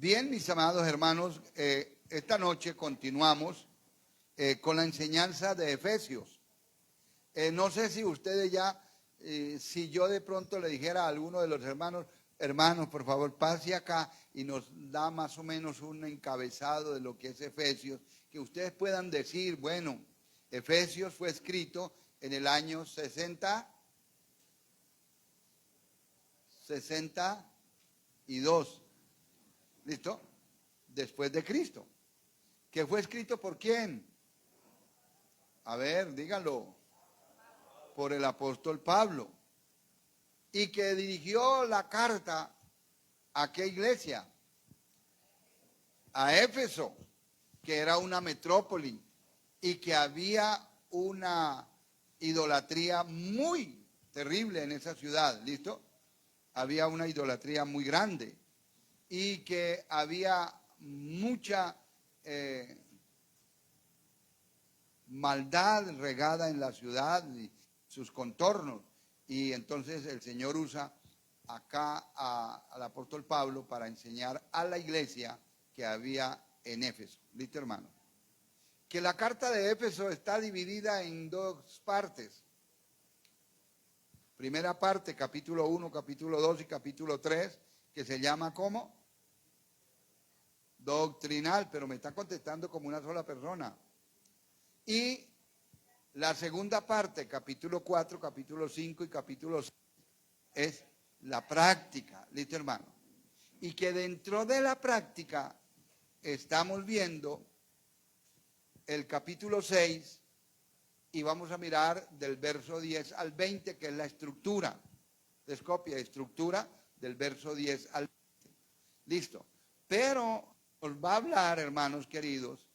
Bien, mis amados hermanos, esta noche continuamos con la enseñanza de Efesios. No sé si ustedes ya, si yo de pronto le dijera a alguno de los hermanos, por favor, pase acá y nos da más o menos un encabezado de lo que es Efesios, que ustedes puedan decir, bueno, Efesios fue escrito en el año 62. ¿Listo? Después de Cristo. ¿Que fue escrito por quién? A ver, díganlo. Por el apóstol Pablo. Y que dirigió la carta ¿a qué iglesia? A Éfeso, que era una metrópoli y que había una idolatría muy terrible en esa ciudad. ¿Listo? Había una idolatría muy grande y que había mucha maldad regada en la ciudad y sus contornos. Y entonces el Señor usa acá al apóstol Pablo para enseñar a la iglesia que había en Éfeso. ¿Listo, hermano? Que la carta de Éfeso está dividida en dos partes. Primera parte, capítulo 1, capítulo 2 y capítulo 3, que se llama ¿cómo? Doctrinal, pero me está contestando como una sola persona. Y la segunda parte, capítulo 4, capítulo 5 y capítulo 6, es la práctica, ¿listo, hermano? Y que dentro de la práctica estamos viendo el capítulo 6 y vamos a mirar del verso 10 al 20, que es la estructura. Les copia estructura del verso 10 al 20. Listo. Pero nos va a hablar, hermanos queridos,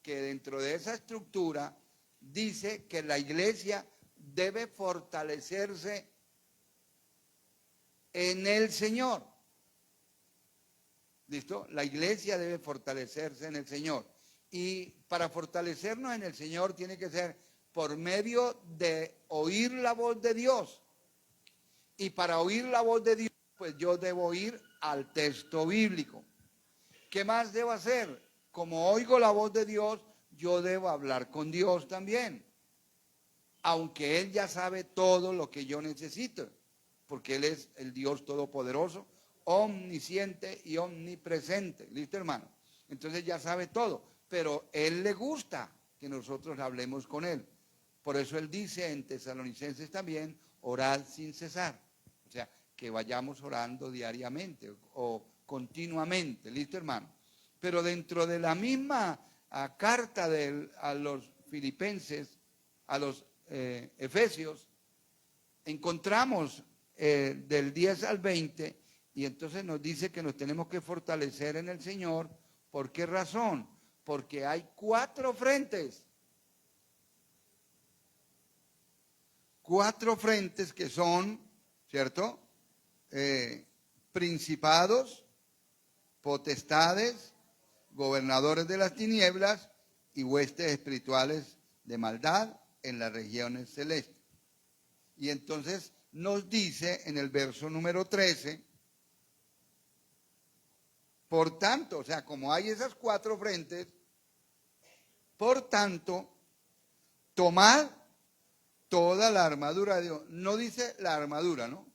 que dentro de esa estructura dice que la iglesia debe fortalecerse en el Señor. ¿Listo? La iglesia debe fortalecerse en el Señor. Y para fortalecernos en el Señor tiene que ser por medio de oír la voz de Dios. Y para oír la voz de Dios, pues yo debo ir al texto bíblico. ¿Qué más debo hacer? Como oigo la voz de Dios, yo debo hablar con Dios también. Aunque Él ya sabe todo lo que yo necesito, porque Él es el Dios todopoderoso, omnisciente y omnipresente. ¿Listo, hermano? Entonces ya sabe todo, pero Él le gusta que nosotros hablemos con Él. Por eso Él dice en Tesalonicenses también, orad sin cesar. O sea, que vayamos orando diariamente o continuamente. ¿Listo, hermano? Pero dentro de la misma carta a los filipenses, a los Efesios, encontramos del 10 al 20 y entonces nos dice que nos tenemos que fortalecer en el Señor. ¿Por qué razón? Porque hay 4 frentes. 4 frentes que son, ¿cierto? Principados, potestades, gobernadores de las tinieblas y huestes espirituales de maldad en las regiones celestes. Y entonces nos dice en el verso número 13, por tanto, o sea, como hay esas 4 frentes, por tanto, tomad toda la armadura de Dios. No dice la armadura, ¿no?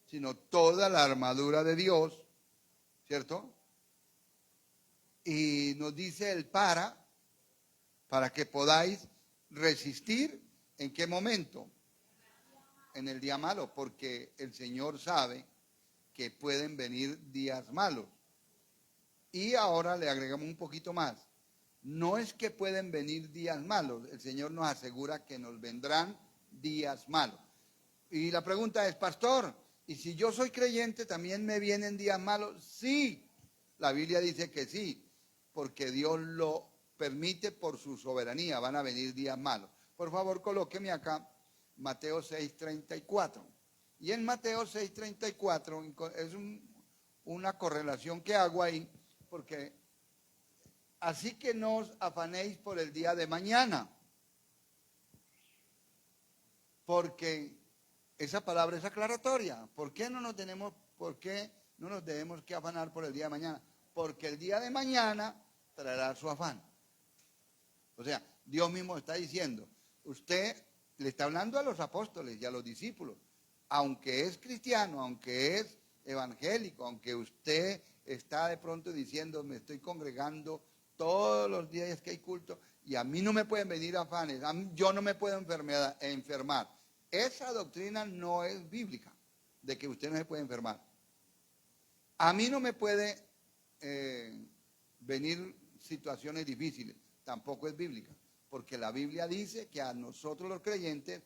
Sino toda la armadura de Dios, ¿cierto? Y nos dice el para que podáis resistir. ¿En qué momento? En el día malo, porque el Señor sabe que pueden venir días malos. Y ahora le agregamos un poquito más. No es que pueden venir días malos, el Señor nos asegura que nos vendrán días malos. Y la pregunta es, pastor, ¿y si yo soy creyente también me vienen días malos? Sí, la Biblia dice que sí, porque Dios lo permite por su soberanía, van a venir días malos. Por favor, colóqueme acá Mateo 6:34. Y en Mateo 6:34 es una correlación que hago ahí, porque así que no os afanéis por el día de mañana, porque esa palabra es aclaratoria. ¿Por qué no nos debemos que afanar por el día de mañana? porque el día de mañana traerá su afán. O sea, Dios mismo está diciendo, usted le está hablando a los apóstoles y a los discípulos, aunque es cristiano, aunque es evangélico, aunque usted está de pronto diciendo, me estoy congregando todos los días que hay culto y a mí no me pueden venir afanes, yo no me puedo enfermar. Esa doctrina no es bíblica, de que usted no se puede enfermar. A mí no me puede venir situaciones difíciles, tampoco es bíblica, porque la Biblia dice que a nosotros los creyentes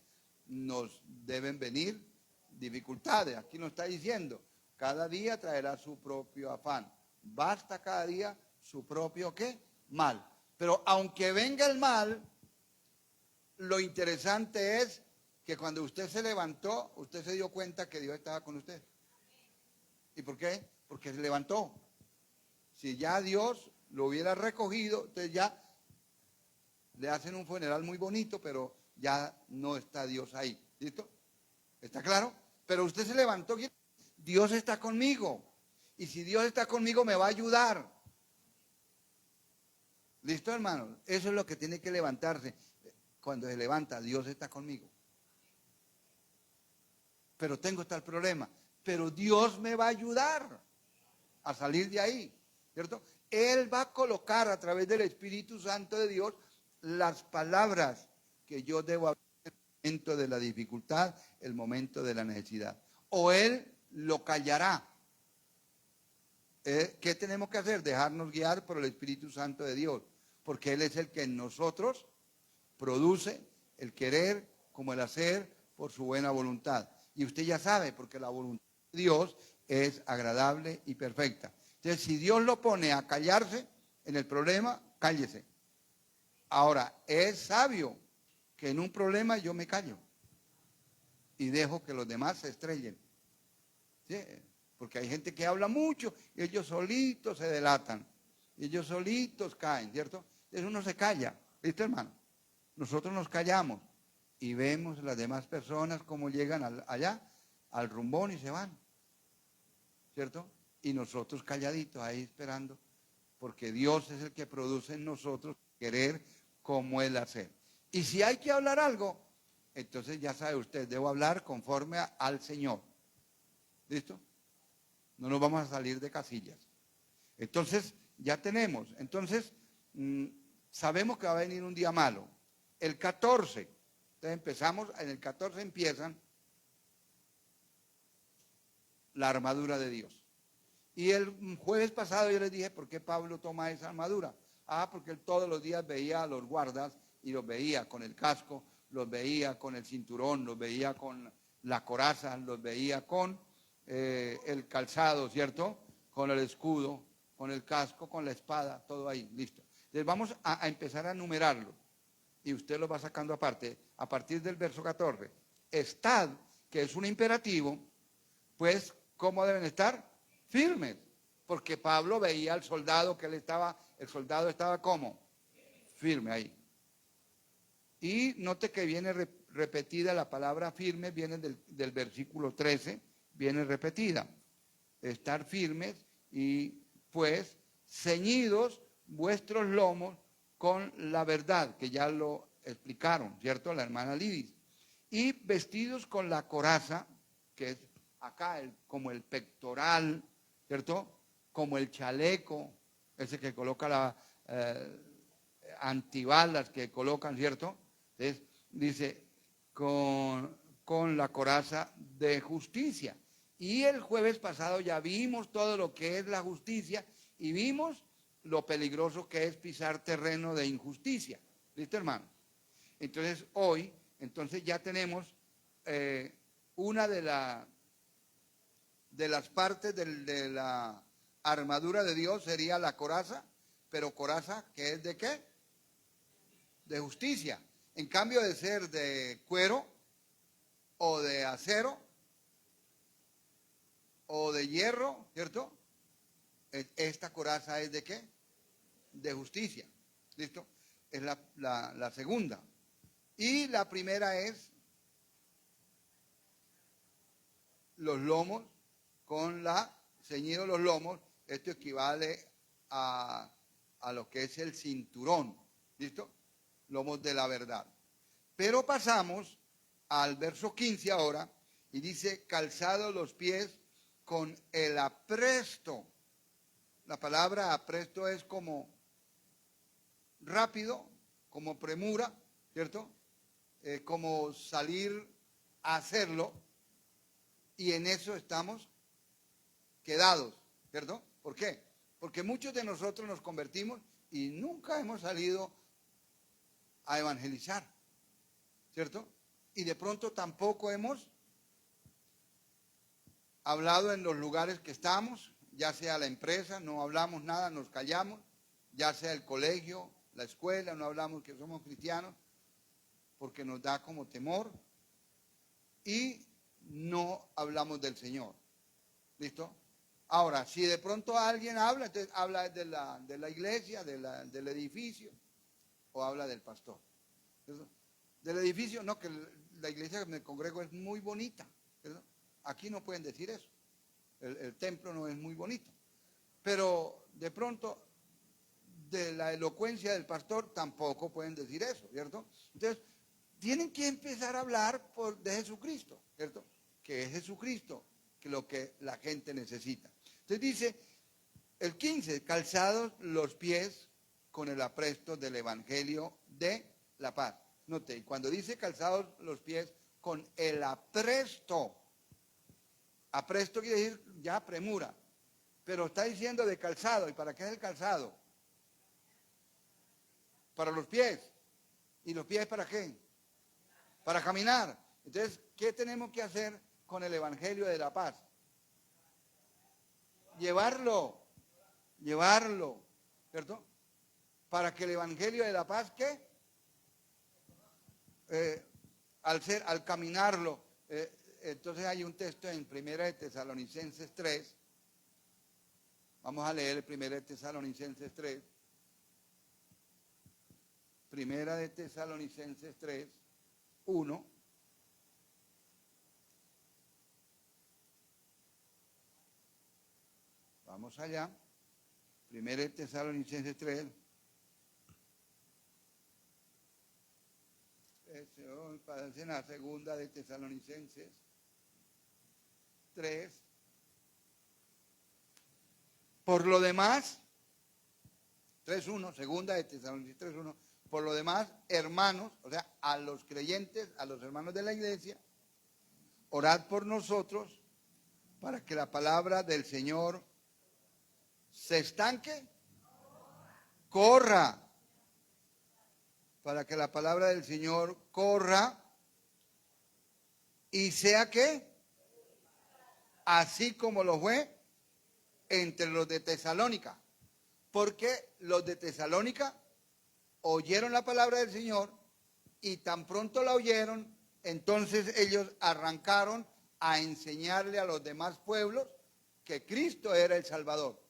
nos deben venir dificultades. Aquí nos está diciendo, cada día traerá su propio afán. Basta cada día su propio ¿qué? Mal. Pero aunque venga el mal, lo interesante es que cuando usted se levantó, usted se dio cuenta que Dios estaba con usted. ¿Y por qué? Porque se levantó. Si ya Dios lo hubiera recogido, entonces ya le hacen un funeral muy bonito, pero ya no está Dios ahí. ¿Listo? ¿Está claro? Pero usted se levantó, Dios está conmigo. Y si Dios está conmigo, me va a ayudar. ¿Listo, hermanos? Eso es lo que tiene que levantarse. Cuando se levanta, Dios está conmigo. Pero tengo tal problema. Pero Dios me va a ayudar a salir de ahí, ¿cierto? Él va a colocar a través del Espíritu Santo de Dios las palabras que yo debo hablar en el momento de la dificultad, el momento de la necesidad. O Él lo callará. ¿Qué tenemos que hacer? Dejarnos guiar por el Espíritu Santo de Dios, porque Él es el que en nosotros produce el querer como el hacer por su buena voluntad. Y usted ya sabe, porque la voluntad de Dios es agradable y perfecta. Entonces, si Dios lo pone a callarse en el problema, cállese. Ahora, es sabio que en un problema yo me callo y dejo que los demás se estrellen. ¿Sí? Porque hay gente que habla mucho y ellos solitos se delatan. Y ellos solitos caen, ¿cierto? Entonces uno se calla, ¿viste, hermano? Nosotros nos callamos y vemos las demás personas cómo llegan allá, al rumbón y se van, ¿cierto? Y nosotros calladitos ahí esperando, porque Dios es el que produce en nosotros querer como Él hacer. Y si hay que hablar algo, entonces ya sabe usted, debo hablar conforme al Señor. ¿Listo? No nos vamos a salir de casillas. Entonces, ya tenemos. Entonces, sabemos que va a venir un día malo. El 14, entonces empezamos, en el 14 empiezan la armadura de Dios. Y el jueves pasado yo les dije, ¿por qué Pablo toma esa armadura? Porque él todos los días veía a los guardas y los veía con el casco, los veía con el cinturón, los veía con la coraza, los veía con el calzado, ¿cierto? Con el escudo, con el casco, con la espada, todo ahí, listo. Entonces vamos a empezar a enumerarlo y usted lo va sacando aparte, a partir del verso 14. Estad, que es un imperativo, pues, ¿cómo deben estar? Firmes, porque Pablo veía al soldado que el soldado estaba ¿cómo? Firme ahí. Y note que viene repetida la palabra firme, viene del versículo 13, viene repetida. Estar firmes y pues ceñidos vuestros lomos con la verdad, que ya lo explicaron, ¿cierto? La hermana Lidis. Y vestidos con la coraza, que es acá como el pectoral, ¿cierto? Como el chaleco, ese que coloca la antibalas que colocan, ¿cierto? Entonces, dice, con la coraza de justicia. Y el jueves pasado ya vimos todo lo que es la justicia y vimos lo peligroso que es pisar terreno de injusticia. ¿Listo, hermano? Entonces, hoy, ya tenemos una de las partes de la armadura de Dios sería la coraza, pero coraza que es de ¿qué? De justicia. En cambio de ser de cuero o de acero o de hierro, ¿cierto? Esta coraza es de ¿qué? De justicia. ¿Listo? Es la segunda. Y la primera es los lomos, ceñidos los lomos, esto equivale a, a lo que es el cinturón, ¿listo? Lomos de la verdad. Pero pasamos al verso 15 ahora y dice, calzados los pies con el apresto. La palabra apresto es como rápido, como premura, ¿cierto? Como salir a hacerlo, y en eso estamos quedados, ¿cierto? ¿Por qué? Porque muchos de nosotros nos convertimos y nunca hemos salido a evangelizar, ¿cierto? Y de pronto tampoco hemos hablado en los lugares que estamos, ya sea la empresa, no hablamos nada, nos callamos, ya sea el colegio, la escuela, no hablamos que somos cristianos, porque nos da como temor, y no hablamos del Señor. ¿Listo? Ahora, si de pronto alguien habla, entonces habla de la iglesia, del edificio, o habla del pastor. ¿Cierto? Del edificio, no, que la iglesia que me congrego es muy bonita. ¿Cierto? Aquí no pueden decir eso. El templo no es muy bonito. Pero de pronto, de la elocuencia del pastor, tampoco pueden decir eso, ¿cierto? Entonces, tienen que empezar a hablar de Jesucristo, ¿cierto? Que es Jesucristo, que lo que la gente necesita. Entonces dice, el 15, calzados los pies con el apresto del evangelio de la paz. Note, y cuando dice calzados los pies con el apresto quiere decir ya premura, pero está diciendo de calzado. ¿Y para qué es el calzado? Para los pies. ¿Y los pies para qué? Para caminar. Entonces, ¿qué tenemos que hacer con el evangelio de la paz? Llevarlo, ¿cierto? Para que el evangelio de la paz, ¿qué? Al caminarlo, entonces hay un texto en Primera de Tesalonicenses 3, vamos a leer Primera de Tesalonicenses 3, Primera de Tesalonicenses 3, 1, vamos allá, Primera de Tesalonicenses 3, parece en la Segunda de Tesalonicenses 3. Por lo demás, 3.1, Segunda de Tesalonicenses 3.1, por lo demás, hermanos, o sea, a los creyentes, a los hermanos de la iglesia, orad por nosotros para que la palabra del Señor se estanque, corra, para que la palabra del Señor corra y sea que, así como lo fue entre los de Tesalónica, porque los de Tesalónica oyeron la palabra del Señor y tan pronto la oyeron, entonces ellos arrancaron a enseñarle a los demás pueblos que Cristo era el Salvador,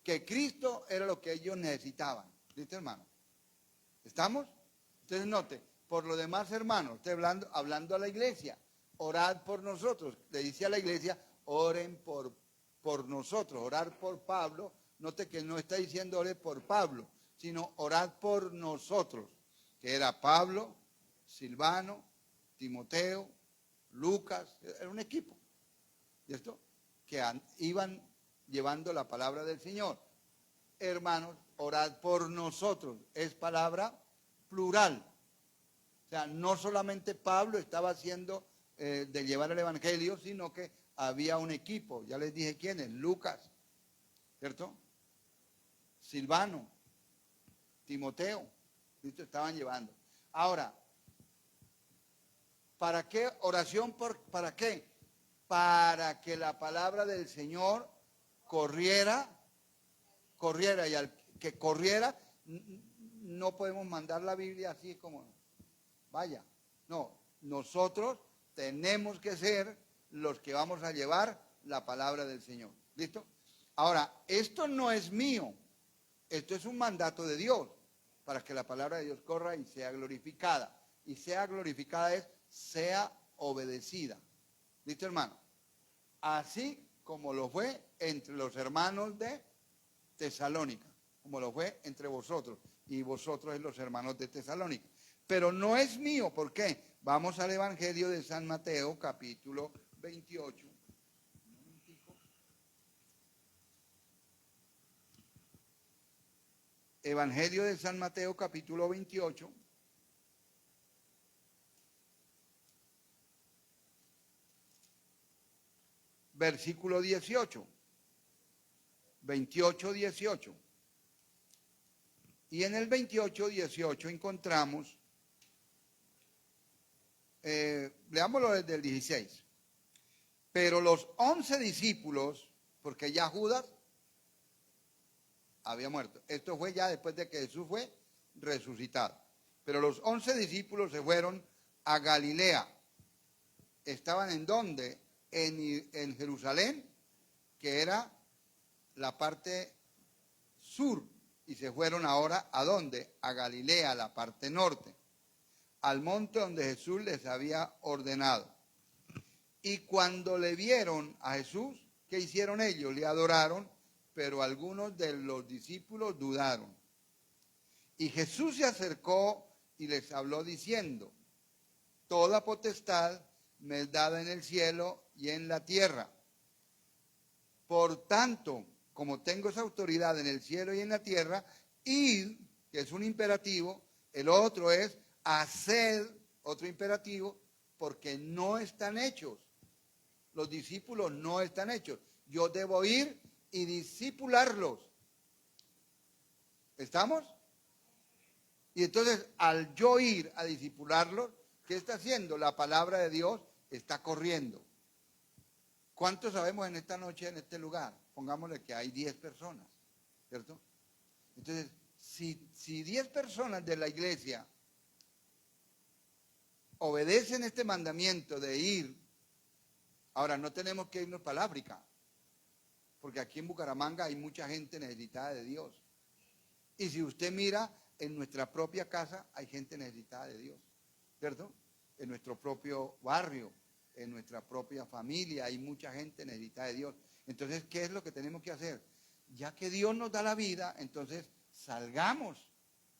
que Cristo era lo que ellos necesitaban. ¿Listo, hermano? ¿Estamos? Entonces note, por lo demás, hermanos, estoy hablando a la iglesia, orad por nosotros. Le dice a la iglesia, oren por nosotros, orar por Pablo. Note que no está diciendo ore por Pablo, sino orad por nosotros, que era Pablo, Silvano, Timoteo, Lucas, era un equipo, ¿cierto? Que iban llevando la palabra del Señor. Hermanos, orad por nosotros, es palabra plural. O sea, no solamente Pablo estaba haciendo de llevar el evangelio, sino que había un equipo. Ya les dije quiénes, Lucas, ¿cierto? Silvano, Timoteo, ¿listo? Estaban llevando. Ahora, ¿para qué oración? ¿Para qué? Para que la palabra del Señor corriera, y al que corriera, no podemos mandar la Biblia así como, vaya, no, nosotros tenemos que ser los que vamos a llevar la palabra del Señor. ¿Listo? Ahora, esto no es mío, esto es un mandato de Dios, para que la palabra de Dios corra y sea glorificada. Y sea glorificada es, sea obedecida. ¿Listo, hermano? Así como lo fue entre los hermanos de Tesalónica. como lo fue entre vosotros, y vosotros es los hermanos de Tesalónica. Pero no es mío, ¿por qué? Vamos al Evangelio de San Mateo, capítulo 28. Evangelio de San Mateo, capítulo 28. Versículo 18. 28, 18. Y en el 28, 18 encontramos, leámoslo desde el 16. Pero los 11 discípulos, porque ya Judas había muerto. Esto fue ya después de que Jesús fue resucitado. Pero los 11 discípulos se fueron a Galilea. ¿Estaban en dónde? En Jerusalén, que era la parte sur. Y se fueron ahora ¿a dónde? A Galilea, la parte norte. Al monte donde Jesús les había ordenado. Y cuando le vieron a Jesús, ¿qué hicieron ellos? Le adoraron, pero algunos de los discípulos dudaron. Y Jesús se acercó y les habló diciendo, toda potestad me es dada en el cielo y en la tierra. Por tanto, como tengo esa autoridad en el cielo y en la tierra, id, que es un imperativo, el otro es hacer, otro imperativo, porque no están hechos. Los discípulos no están hechos. Yo debo ir y discipularlos. ¿Estamos? Y entonces, al yo ir a discipularlos, ¿qué está haciendo? La palabra de Dios está corriendo. ¿Cuántos sabemos en esta noche, en este lugar? Pongámosle que hay 10 personas, ¿cierto? Entonces, si 10 personas de la iglesia obedecen este mandamiento de ir, ahora no tenemos que irnos para el África, porque aquí en Bucaramanga hay mucha gente necesitada de Dios. Y si usted mira, en nuestra propia casa hay gente necesitada de Dios, ¿cierto? En nuestro propio barrio, en nuestra propia familia hay mucha gente necesitada de Dios. Entonces, ¿qué es lo que tenemos que hacer? Ya que Dios nos da la vida, entonces salgamos,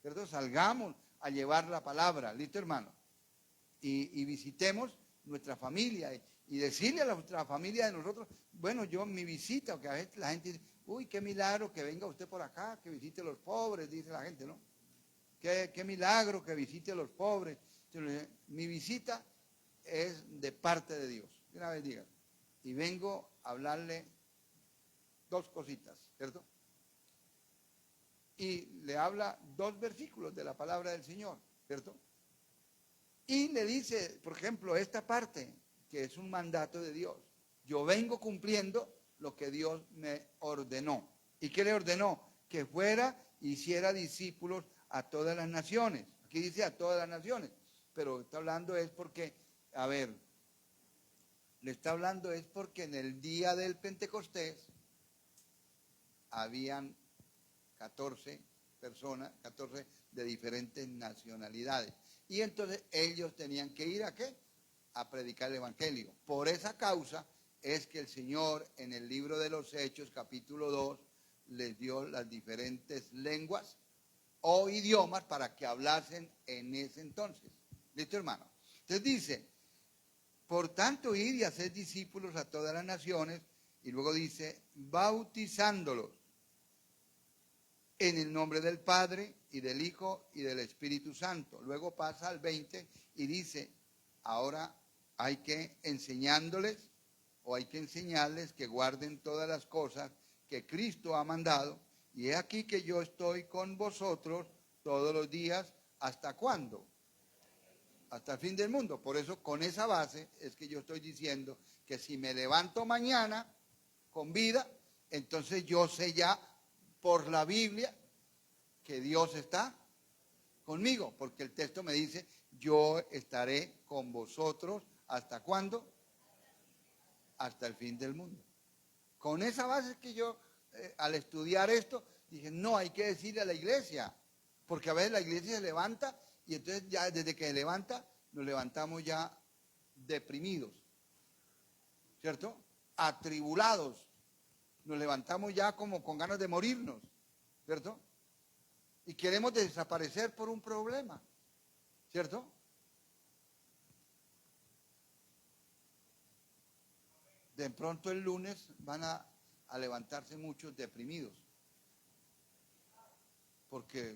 ¿cierto? Salgamos a llevar la palabra, ¿listo, hermano? Y visitemos nuestra familia y decirle a nuestra familia de nosotros, bueno, yo mi visita, porque a veces la gente dice, uy, qué milagro que venga usted por acá, que visite a los pobres, dice la gente, ¿no? Qué milagro que visite a los pobres. Entonces, mi visita es de parte de Dios. Una vez diga, y vengo a hablarle dos cositas, ¿cierto? Y le habla 2 versículos de la palabra del Señor, ¿cierto? Y le dice, por ejemplo, esta parte, que es un mandato de Dios. Yo vengo cumpliendo lo que Dios me ordenó. ¿Y qué le ordenó? Que fuera, hiciera discípulos a todas las naciones. Aquí dice a todas las naciones, pero está hablando es porque, a ver, le está hablando es porque en el día del Pentecostés habían 14 personas, 14 de diferentes nacionalidades. Y entonces ellos tenían que ir ¿a qué? A predicar el Evangelio. Por esa causa es que el Señor en el libro de los Hechos, capítulo 2, les dio las diferentes lenguas o idiomas para que hablasen en ese entonces. ¿Listo, hermano? Entonces dice, por tanto, ir y hacer discípulos a todas las naciones, y luego dice, bautizándolos en el nombre del Padre y del Hijo y del Espíritu Santo. Luego pasa al 20 y dice, ahora hay que enseñándoles o hay que enseñarles que guarden todas las cosas que Cristo ha mandado. Y he aquí que yo estoy con vosotros todos los días. ¿Hasta cuándo? Hasta el fin del mundo. Por eso, con esa base es que yo estoy diciendo que si me levanto mañana con vida, entonces yo sé ya por la Biblia que Dios está conmigo, porque el texto me dice, yo estaré con vosotros, ¿hasta cuándo? Hasta el fin del mundo. Con esa base es que yo, al estudiar esto, dije, no, hay que decirle a la iglesia, porque a veces la iglesia se levanta y entonces ya desde que se levanta, nos levantamos ya deprimidos, ¿cierto? Atribulados, nos levantamos ya como con ganas de morirnos, ¿cierto? Y queremos desaparecer por un problema, ¿cierto? De pronto el lunes van a levantarse muchos deprimidos, porque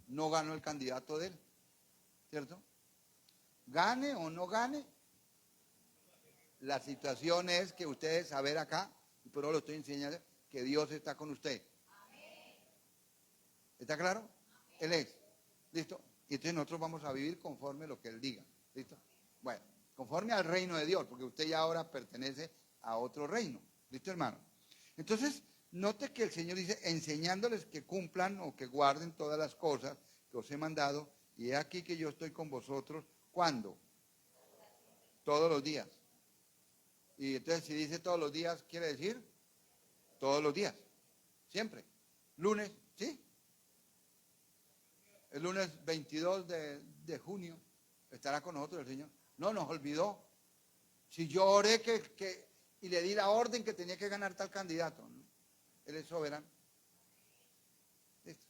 no ganó el candidato de él, ¿cierto? Gane o no gane, la situación es que ustedes saber acá, y por eso lo estoy enseñando, que Dios está con usted. ¿Está claro? Él es. ¿Listo? Y entonces nosotros vamos a vivir conforme a lo que Él diga. ¿Listo? Bueno, conforme al reino de Dios, porque usted ya ahora pertenece a otro reino. ¿Listo, hermano? Entonces, note que el Señor dice, enseñándoles que cumplan o que guarden todas las cosas que os he mandado, y he aquí que yo estoy con vosotros. ¿Cuándo? Todos los días. Y entonces si dice todos los días, quiere decir todos los días. Siempre. Lunes, ¿sí? El lunes 22 de junio estará con nosotros el Señor. No nos olvidó. Si yo oré y le di la orden que tenía que ganar tal candidato, ¿no? Él es soberano. ¿Listo?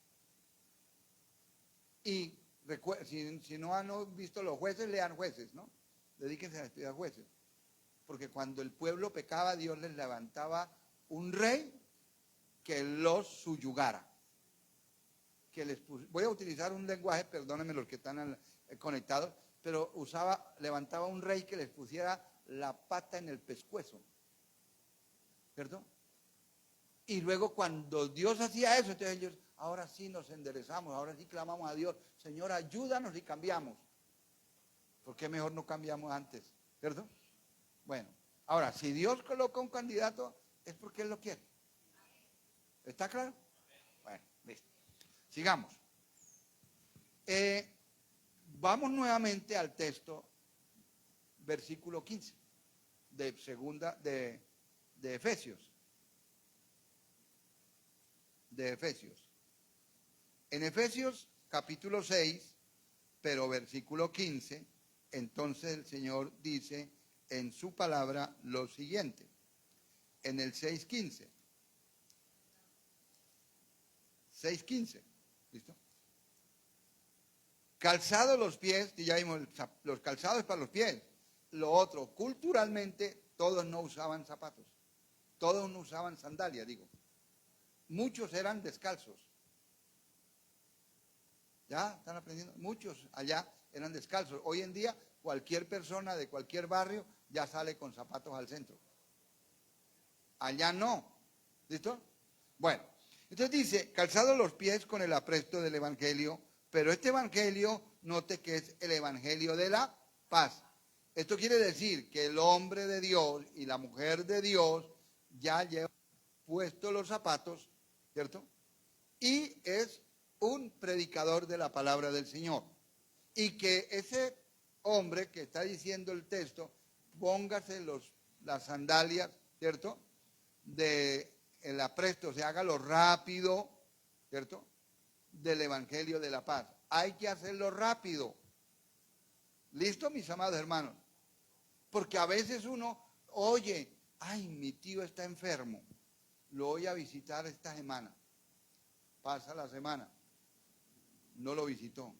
Y si no han visto los jueces, lean jueces, ¿no? Dedíquense a estudiar jueces. Porque cuando el pueblo pecaba, Dios les levantaba un rey que los subyugara. Voy a utilizar un lenguaje, perdónenme los que están conectados, pero levantaba un rey que les pusiera la pata en el pescuezo, ¿cierto? Y luego cuando Dios hacía eso, entonces ellos, ahora sí nos enderezamos, ahora sí clamamos a Dios, Señor, ayúdanos y cambiamos. ¿Por qué mejor no cambiamos antes? ¿Cierto? Bueno, ahora, si Dios coloca un candidato, es porque Él lo quiere. ¿Está claro? Bueno, listo. Sigamos. Vamos nuevamente al texto, versículo 15, de Efesios. De Efesios. En Efesios capítulo 6, pero versículo 15, entonces el Señor dice en su palabra lo siguiente. En el 6:15. 6:15. ¿Listo? Calzados los pies, y ya vimos, los calzados para los pies. Lo otro, culturalmente, todos no usaban zapatos. Todos no usaban sandalias, digo. Muchos eran descalzos. ¿Ya? ¿Están aprendiendo? Muchos allá eran descalzos. Hoy en día, cualquier persona de cualquier barrio ya sale con zapatos al centro. Allá no. ¿Listo? Bueno, entonces dice, calzados los pies con el apresto del evangelio, pero este evangelio, note que es el evangelio de la paz. Esto quiere decir que el hombre de Dios y la mujer de Dios ya llevan puestos los zapatos, ¿cierto? Y es un predicador de la palabra del Señor. Y que ese hombre que está diciendo el texto, póngase las sandalias, ¿cierto? El apresto, se hágalo rápido, ¿cierto? Del evangelio de la paz. Hay que hacerlo rápido. ¿Listo, mis amados hermanos? Porque a veces uno oye, ay, mi tío está enfermo, lo voy a visitar esta semana. Pasa la semana, no lo visitó.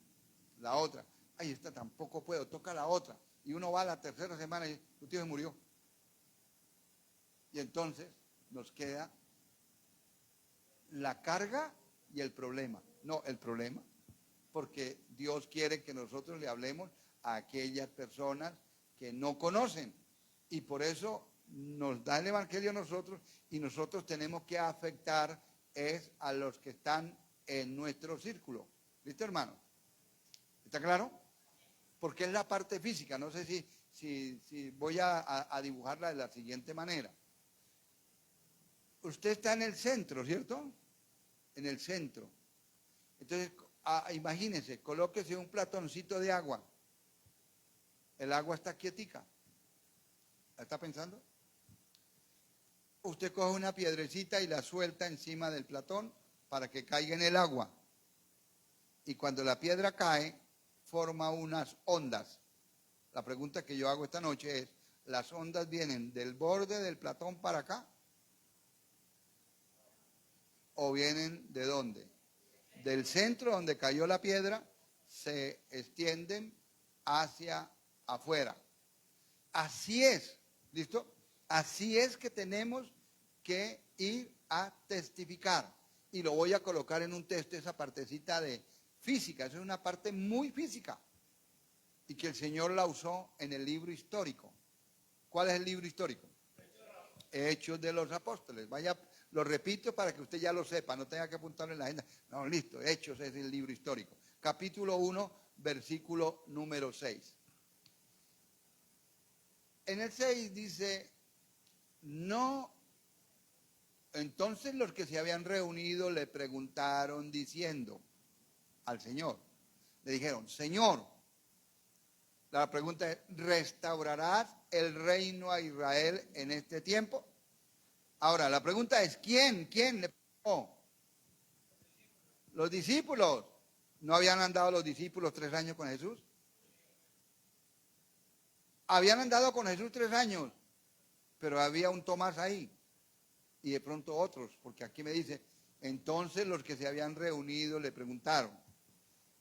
La otra, ay, esta tampoco puedo, toca la otra. Y uno va a la tercera semana y tu tío se murió. Y entonces nos queda la carga y el problema. No, el problema, porque Dios quiere que nosotros le hablemos a aquellas personas que no conocen. Y por eso nos da el evangelio a nosotros y nosotros tenemos que afectar es a los que están en nuestro círculo. ¿Listo, hermano? ¿Está claro? Porque es la parte física. No sé si voy a dibujarla de la siguiente manera. Usted está en el centro, ¿cierto? En el centro. Entonces, imagínense, colóquese un platoncito de agua. El agua está quietica. ¿La está pensando? Usted coge una piedrecita y la suelta encima del platón para que caiga en el agua. Y cuando la piedra cae, forma unas ondas. La pregunta que yo hago esta noche es, ¿las ondas vienen del borde del platón para acá? ¿O vienen de dónde? del centro donde cayó la piedra se extienden hacia afuera. Así es, ¿listo? Así es que tenemos que ir a testificar. Y lo voy a colocar en un texto, esa partecita de física, eso es una parte muy física. Y que el Señor la usó en el libro histórico. ¿Cuál es el libro histórico? Hechos de los Apóstoles. Vaya, lo repito para que usted ya lo sepa, no tenga que apuntarlo en la agenda. No, listo, Hechos es el libro histórico. Capítulo 1, versículo número 6. En el 6 dice, no, entonces los que se habían reunido le preguntaron diciendo al Señor, le dijeron, Señor, la pregunta es, ¿restaurarás el reino a Israel en este tiempo? Ahora, la pregunta es, ¿quién le preguntó? Los discípulos. ¿No habían andado los discípulos 3 años con Jesús? Habían andado con Jesús 3 años, pero había un Tomás ahí y de pronto otros, porque aquí me dice, entonces los que se habían reunido le preguntaron,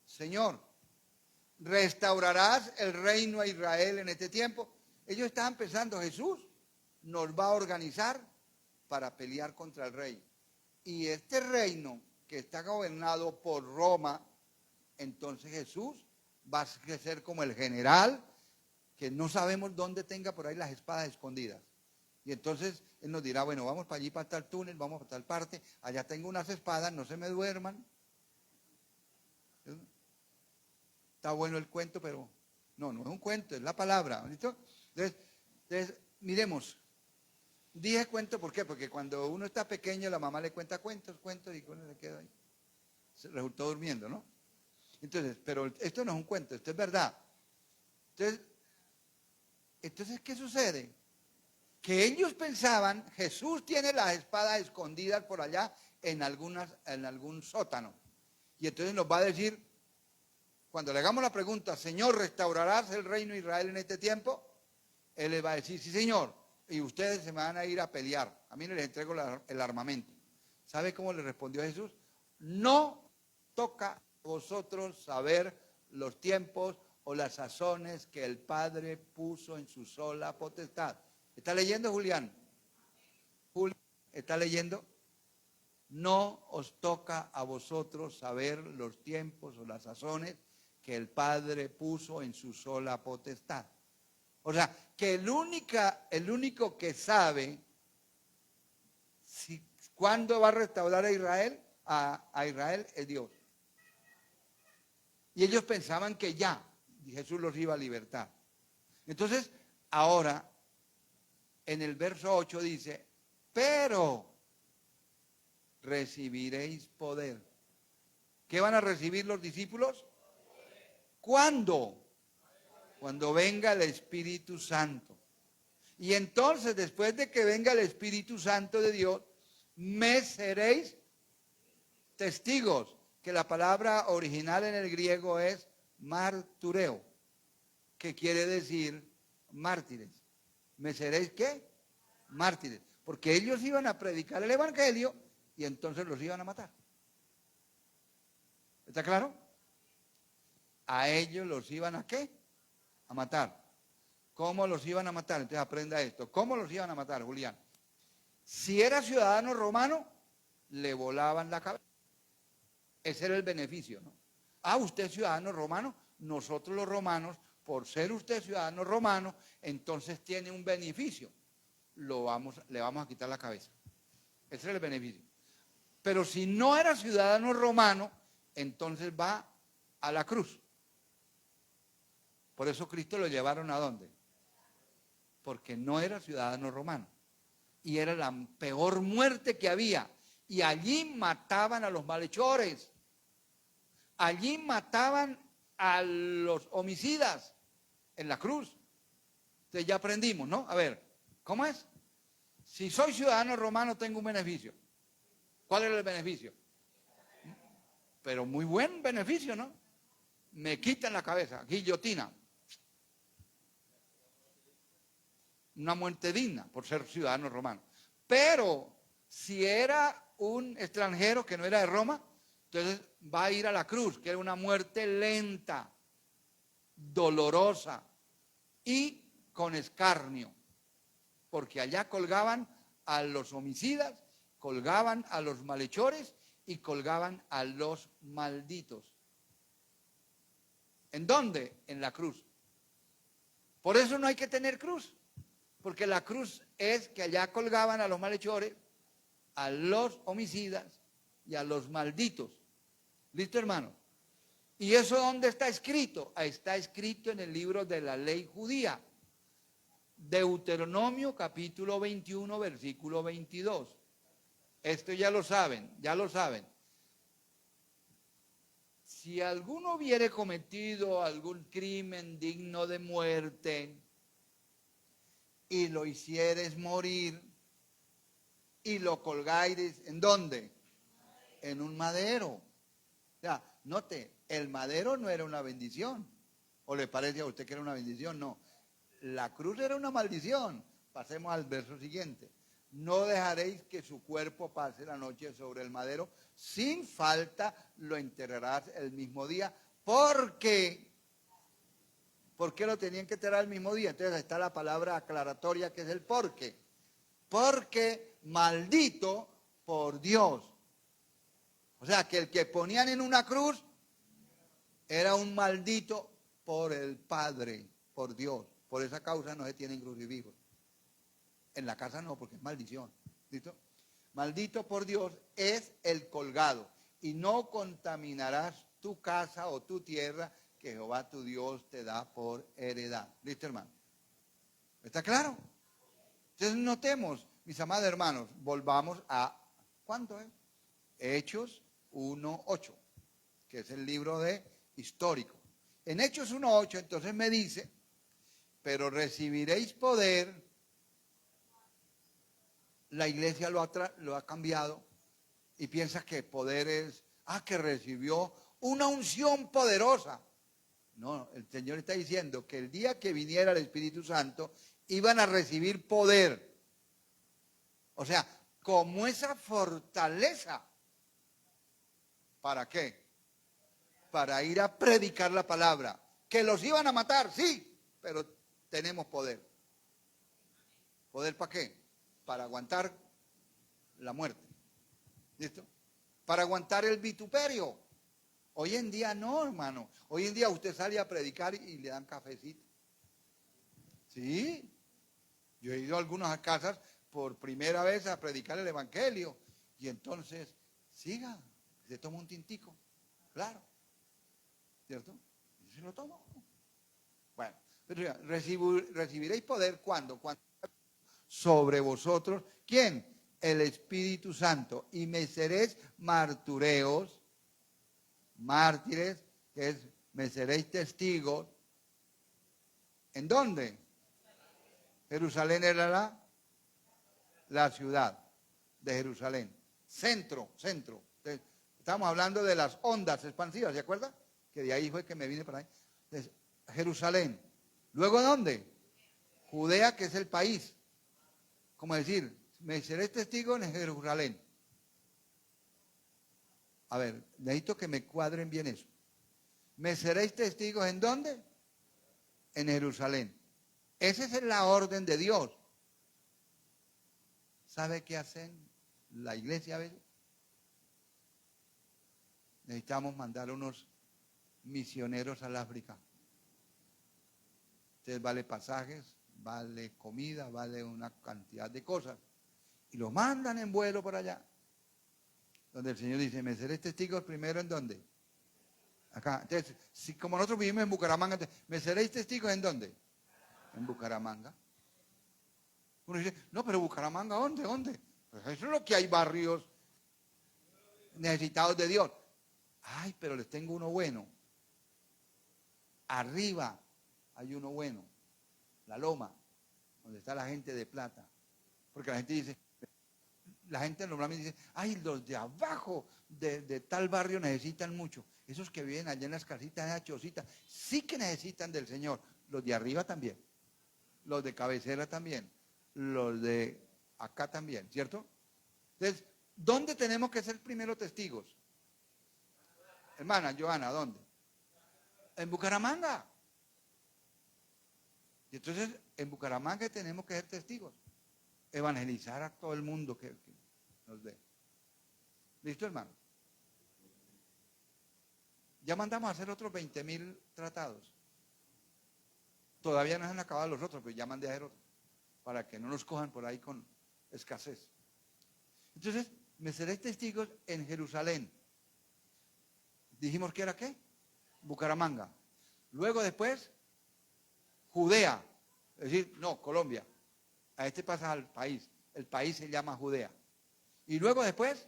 Señor, ¿restaurarás el reino a Israel en este tiempo? Ellos estaban pensando, Jesús nos va a organizar para pelear contra el rey. Y este reino que está gobernado por Roma, entonces Jesús va a ser como el general que no sabemos dónde tenga por ahí las espadas escondidas. Y entonces Él nos dirá, bueno, vamos para allí, para tal túnel, vamos para tal parte, allá tengo unas espadas, no se me duerman. Está bueno el cuento, pero no es un cuento, es la palabra. ¿Listo? Entonces, miremos. Dije cuento, ¿por qué? Porque cuando uno está pequeño, la mamá le cuenta cuentos, y uno se queda ahí. Se resultó durmiendo, ¿no? Entonces, pero esto no es un cuento, esto es verdad. Entonces, ¿qué sucede? Que ellos pensaban, Jesús tiene las espadas escondidas por allá en algún sótano. Y entonces nos va a decir, cuando le hagamos la pregunta, Señor, ¿restaurarás el reino de Israel en este tiempo? Él les va a decir, sí, Señor, y ustedes se van a ir a pelear. A mí les entrego el armamento. ¿Sabe cómo le respondió Jesús? No toca a vosotros saber los tiempos o las sazones que el Padre puso en su sola potestad. ¿Está leyendo, Julián? Julián, ¿está leyendo? No os toca a vosotros saber los tiempos o las sazones que el Padre puso en su sola potestad. O sea, que el único que sabe cuándo va a restaurar a Israel, a Israel es Dios. Y ellos pensaban que ya Jesús los iba a libertar. Entonces, ahora, en el verso 8 dice, pero recibiréis poder. ¿Qué van a recibir los discípulos? ¿Cuándo? Cuando venga el Espíritu Santo. Y entonces, después de que venga el Espíritu Santo de Dios, me seréis testigos, que la palabra original en el griego es martureo, que quiere decir mártires. ¿Me seréis qué? Mártires. Porque ellos iban a predicar el Evangelio y entonces los iban a matar. ¿Está claro? A ellos los iban a ¿qué? A matar. ¿Cómo los iban a matar? Entonces aprenda esto. ¿Cómo los iban a matar, Julián? Si era ciudadano romano, le volaban la cabeza. Ese era el beneficio, ¿no? Ah, usted es ciudadano romano, nosotros los romanos, por ser usted ciudadano romano, entonces tiene un beneficio. Le vamos a quitar la cabeza. Ese era el beneficio. Pero si no era ciudadano romano, entonces va a la cruz. Por eso Cristo lo llevaron ¿a dónde? Porque no era ciudadano romano. Y era la peor muerte que había. Y allí mataban a los malhechores. Allí mataban a los homicidas en la cruz. Entonces ya aprendimos, ¿no? A ver, ¿cómo es? Si soy ciudadano romano tengo un beneficio. ¿Cuál era el beneficio? Pero muy buen beneficio, ¿no? Me quitan la cabeza, guillotina. Una muerte digna por ser ciudadano romano. Pero si era un extranjero que no era de Roma, Entonces va a ir a la cruz, que era una muerte lenta, dolorosa y con escarnio, porque allá colgaban a los homicidas, colgaban a los malhechores y colgaban a los malditos. ¿En dónde? En la cruz. Por eso no hay que tener cruz, porque la cruz es que allá colgaban a los malhechores, a los homicidas y a los malditos. ¿Listo, hermano? ¿Y eso dónde está escrito? Está escrito en el libro de la ley judía. Deuteronomio capítulo 21, versículo 22. Esto ya lo saben, ya lo saben. Si alguno hubiere cometido algún crimen digno de muerte y lo hicieres morir y lo colgáis, ¿en dónde? En un madero. O sea, note, el madero no era una bendición. ¿O le parece a usted que era una bendición? No. La cruz era una maldición. Pasemos al verso siguiente. No dejaréis que su cuerpo pase la noche sobre el madero, sin falta lo enterrarás el mismo día, porque, ¿por qué lo tenían que enterrar el mismo día? Entonces está la palabra aclaratoria que es el porque. Porque maldito por Dios. O sea, que el que ponían en una cruz era un maldito por el Padre, por Dios. Por esa causa no se tienen crucifijos. En la casa no, porque es maldición. ¿Listo? Maldito por Dios es el colgado. Y no contaminarás tu casa o tu tierra que Jehová tu Dios te da por heredad. ¿Listo, hermano? ¿Está claro? Entonces notemos, mis amados hermanos, volvamos a, ¿cuánto es? Hechos 1:8, que es el libro de histórico. En Hechos 1:8 entonces me dice, pero recibiréis poder. La iglesia lo ha cambiado y piensa que poder es, que recibió una unción poderosa. No, el Señor está diciendo que el día que viniera el Espíritu Santo iban a recibir poder. O sea, como esa fortaleza. ¿Para qué? Para ir a predicar la palabra. Que los iban a matar, sí, pero tenemos poder. ¿Poder para qué? Para aguantar la muerte. ¿Listo? Para aguantar el vituperio. Hoy en día no, hermano. Hoy en día usted sale a predicar y le dan cafecito. Sí. Yo he ido a algunas casas por primera vez a predicar el evangelio. Y entonces, siga, se toma un tintico. Claro. ¿Cierto? Y se lo toma. Bueno, pero recibiréis poder cuando sobre vosotros, ¿quién? El Espíritu Santo, y me seréis martureos, mártires, que es, me seréis testigos. ¿En dónde? Jerusalén era la ciudad de Jerusalén. Centro. Entonces, estamos hablando de las ondas expansivas, ¿se acuerda? Que de ahí fue que me vine para ahí. Entonces, Jerusalén. ¿Luego dónde? Judea, que es el país. Como decir, me seréis testigos en Jerusalén. A ver, necesito que me cuadren bien eso. ¿Me seréis testigos en dónde? En Jerusalén. Esa es la orden de Dios. ¿Sabe qué hacen la iglesia a veces? Necesitamos mandar unos misioneros al África. Entonces vale pasajes, vale comida, vale una cantidad de cosas. Y los mandan en vuelo por allá. Donde el Señor dice, me seréis testigos primero en dónde. Acá. Entonces, si como nosotros vivimos en Bucaramanga, entonces, ¿me seréis testigos en dónde? En Bucaramanga. Uno dice, no, pero Bucaramanga, ¿dónde? Pues eso es lo que hay barrios necesitados de Dios. Ay, pero les tengo uno bueno. Arriba hay uno bueno. La Loma, donde está la gente de plata. Porque la gente dice, la gente normalmente dice, ay, los de abajo de tal barrio necesitan mucho. Esos que viven allá en las casitas, en las chocitas, sí que necesitan del Señor. Los de arriba también. Los de cabecera también. Los de acá también, ¿cierto? Entonces, ¿dónde tenemos que ser primero testigos? Hermana Joana, ¿dónde? En Bucaramanga. Y entonces, en Bucaramanga tenemos que ser testigos. Evangelizar a todo el mundo que nos ve. ¿Listo, hermano? Ya mandamos a hacer otros 20.000 tratados. Todavía no se han acabado los otros, pero ya mandé a hacer otros. Para que no nos cojan por ahí con escasez. Entonces, me seréis testigos en Jerusalén. Dijimos que era ¿qué? Bucaramanga. Luego después, Judea. Es decir, no, Colombia. A este pasa al país. El país se llama Judea. Y luego después,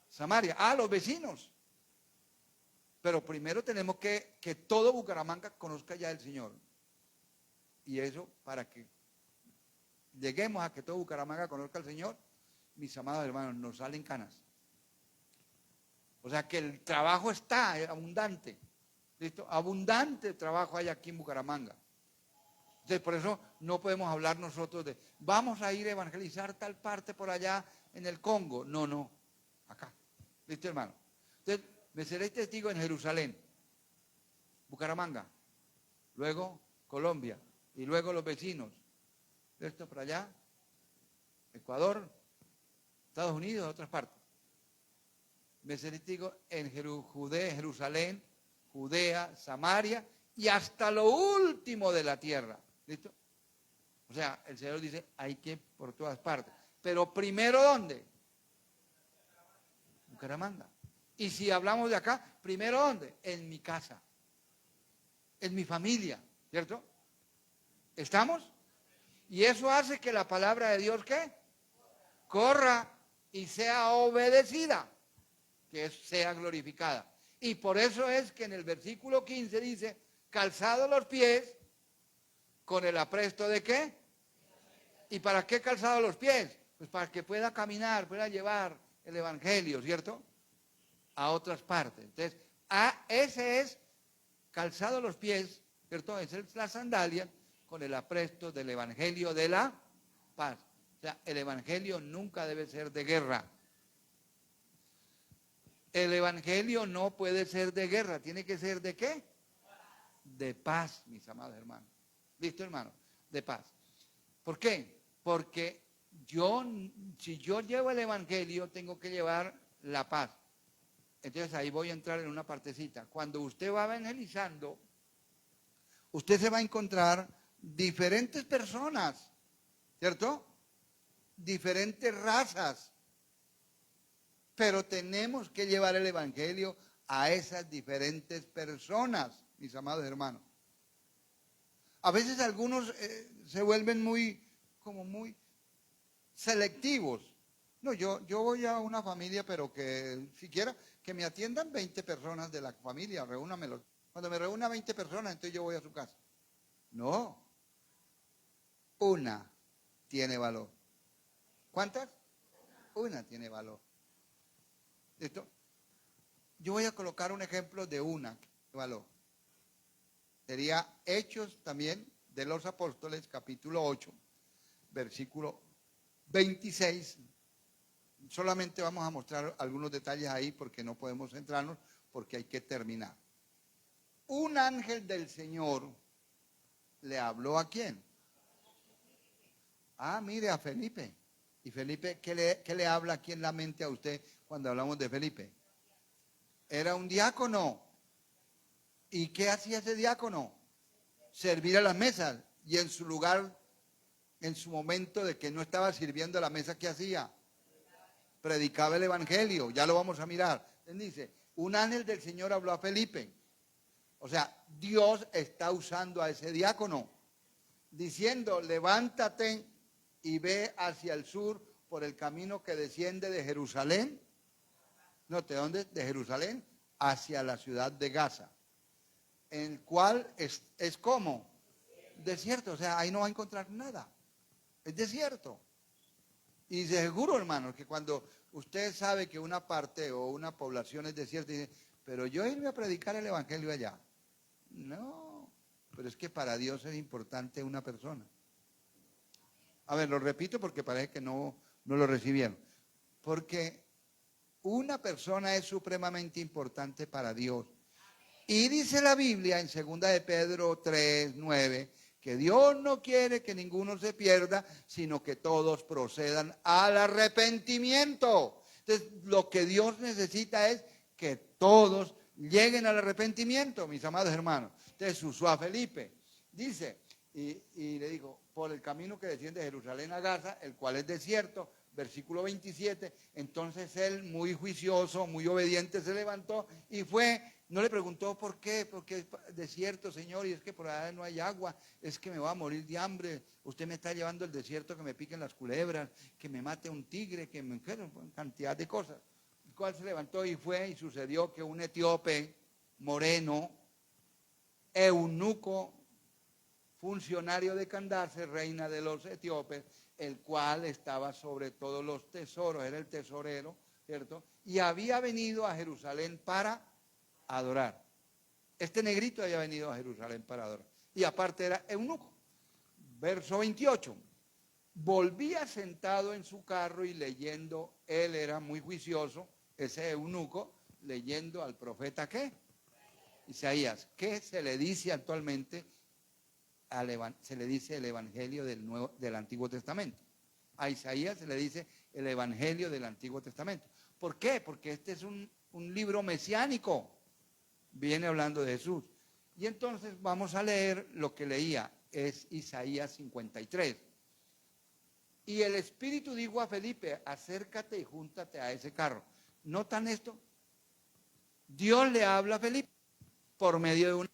Samaria. Ah, los vecinos. Pero primero tenemos que todo Bucaramanga conozca ya el Señor. Y eso para que lleguemos a que todo Bucaramanga conozca al Señor, mis amados hermanos, nos salen canas. O sea que el trabajo está abundante. ¿Listo? Abundante trabajo hay aquí en Bucaramanga. Entonces, por eso no podemos hablar nosotros de, vamos a ir a evangelizar tal parte por allá en el Congo. No, no, acá. ¿Listo, hermano? Entonces, me seréis testigo en Jerusalén, Bucaramanga, luego Colombia, y luego los vecinos. Esto por allá, Ecuador, Estados Unidos, otras partes. Me seréis testigo en Jerusalén, Judea, Samaria y hasta lo último de la tierra. ¿Listo? O sea, el Señor dice, hay que por todas partes. Pero primero, ¿dónde? Bucaramanga. Y si hablamos de acá, primero, ¿dónde? En mi casa. En mi familia, ¿cierto? ¿Estamos? Y eso hace que la palabra de Dios, ¿qué? Corra y sea obedecida, que sea glorificada. Y por eso es que en el versículo 15 dice, calzados los pies, con el apresto de ¿qué? ¿Y para qué calzados los pies? Pues para que pueda caminar, pueda llevar el evangelio, ¿cierto? A otras partes. Entonces, ese es calzado los pies, ¿cierto? Esa es la sandalia con el apresto del evangelio de la paz. O sea, el evangelio nunca debe ser de guerra. El evangelio no puede ser de guerra, tiene que ser de ¿qué? De paz, mis amados hermanos. ¿Listo, hermano? De paz. ¿Por qué? Porque si yo llevo el evangelio, tengo que llevar la paz. Entonces ahí voy a entrar en una partecita. Cuando usted va evangelizando, usted se va a encontrar diferentes personas, ¿cierto? Diferentes razas. Pero tenemos que llevar el evangelio a esas diferentes personas, mis amados hermanos. A veces algunos se vuelven muy selectivos. No, yo voy a una familia, pero que siquiera que me atiendan 20 personas de la familia, reúnamelo. Cuando me reúna 20 personas, entonces yo voy a su casa. No, una tiene valor. ¿Cuántas? Una tiene valor. ¿Listo? Yo voy a colocar un ejemplo de una que tiene valor. Sería Hechos también de los Apóstoles, capítulo 8, versículo 26. Solamente vamos a mostrar algunos detalles ahí porque no podemos centrarnos, porque hay que terminar. Un ángel del Señor le habló ¿a quién? Ah, mire, a Felipe. ¿Y Felipe qué le habla aquí en la mente a usted cuando hablamos de Felipe? Era un diácono. ¿Y qué hacía ese diácono? Servir a las mesas. Y en su lugar, en su momento de que no estaba sirviendo a la mesa, ¿qué hacía? Predicaba el evangelio. Ya lo vamos a mirar. Él dice, un ángel del Señor habló a Felipe. O sea, Dios está usando a ese diácono, diciendo, levántate y ve hacia el sur por el camino que desciende de Jerusalén. No, ¿de dónde? De Jerusalén hacia la ciudad de Gaza, en el cual es como desierto, o sea, ahí no va a encontrar nada, es desierto. Y seguro, hermanos, que cuando usted sabe que una parte o una población es desierta, dice, pero yo irme a predicar el evangelio allá. No, pero es que para Dios es importante una persona. A ver, lo repito porque parece que no lo recibieron. Porque una persona es supremamente importante para Dios. Y dice la Biblia en 2 de Pedro 3:9, que Dios no quiere que ninguno se pierda, sino que todos procedan al arrepentimiento. Entonces, lo que Dios necesita es que todos lleguen al arrepentimiento, mis amados hermanos. Entonces, usó a Felipe. Dice, y le dijo, por el camino que desciende de Jerusalén a Gaza, el cual es desierto, versículo 27, entonces él, muy juicioso, muy obediente, se levantó y fue. No le preguntó por qué, porque es desierto, Señor, y es que por allá no hay agua, es que me voy a morir de hambre, usted me está llevando al desierto, que me piquen las culebras, que me mate un tigre, que me cantidad de cosas. El cual se levantó y fue, y sucedió que un etíope moreno, eunuco, funcionario de Candace, reina de los etíopes, el cual estaba sobre todos los tesoros, era el tesorero, ¿cierto? Y había venido a Jerusalén para adorar. Este negrito había venido a Jerusalén para adorar. Y aparte era eunuco. Verso 28. Volvía sentado en su carro y leyendo, él era muy juicioso, ese eunuco, leyendo al profeta ¿qué? Isaías. ¿Qué se le dice actualmente? Se le dice el Evangelio del Antiguo Testamento. A Isaías se le dice el Evangelio del Antiguo Testamento. ¿Por qué? Porque este es un libro mesiánico. Viene hablando de Jesús. Y entonces vamos a leer lo que leía, es Isaías 53. Y el Espíritu dijo a Felipe, acércate y júntate a ese carro. ¿Notan esto? Dios le habla a Felipe por medio de una...